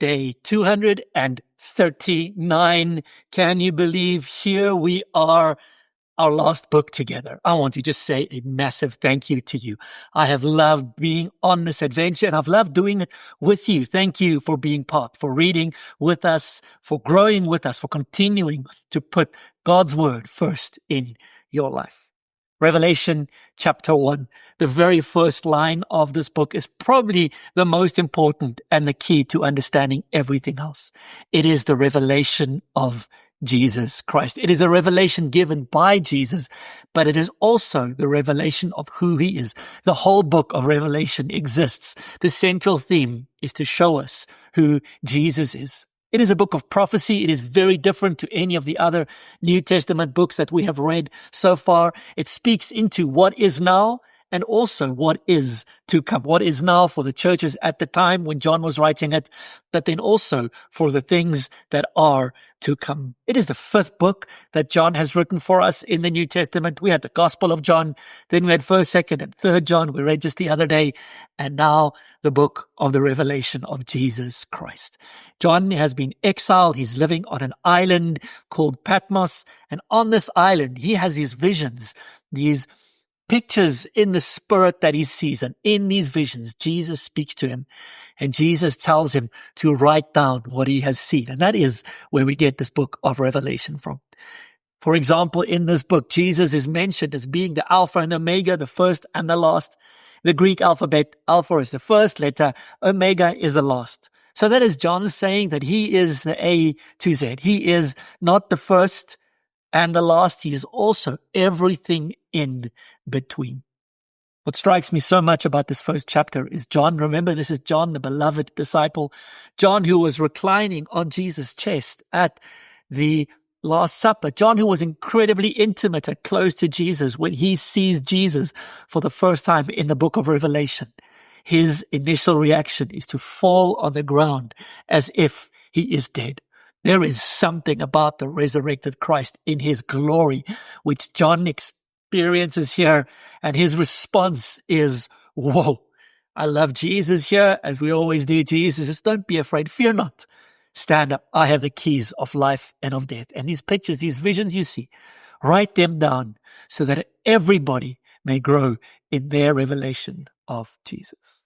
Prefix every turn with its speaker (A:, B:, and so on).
A: Day 239. Can you believe here we are, our last book together? I want to just say a massive thank you to you. I have loved being on this adventure and I've loved doing it with you. Thank you for being part, for reading with us, for growing with us, for continuing to put God's word first in your life. Revelation chapter 1, the very first line of this book is probably the most important and the key to understanding everything else. It is the revelation of Jesus Christ. It is a revelation given by Jesus, but it is also the revelation of who he is. The whole book of Revelation exists. The central theme is to show us who Jesus is. It is a book of prophecy. It is very different to any of the other New Testament books that we have read so far. It speaks into what is now and also what is to come. What is now for the churches at the time when John was writing it, but then also for the things that are to come. It is the fifth book that John has written for us in the New Testament. We had the Gospel of John, then we had 1st, 2nd, and 3rd John, we read just the other day, and now the book of the revelation of Jesus Christ. John has been exiled. He's living on an island called Patmos, and on this island, he has these visions, these pictures in the spirit that he sees, and in these visions, Jesus speaks to him, and Jesus tells him to write down what he has seen, and that is where we get this book of Revelation from. For example, in this book, Jesus is mentioned as being the Alpha and Omega, the first and the last. The Greek alphabet, Alpha is the first letter, Omega is the last. So that is John saying that he is the A to Z. He is not the first and the last. He is also everything in between. What strikes me so much about this first chapter is John. Remember, this is John, the beloved disciple. John, who was reclining on Jesus' chest at the Last Supper. John, who was incredibly intimate and close to Jesus when he sees Jesus for the first time in the book of Revelation. His initial reaction is to fall on the ground as if he is dead. There is something about the resurrected Christ in his glory, which John experiences here, and his response is, whoa, I love Jesus here, as we always do. Jesus says, don't be afraid, fear not. Stand up, I have the keys of life and of death. And these pictures, these visions you see, write them down so that everybody may grow in their revelation of Jesus.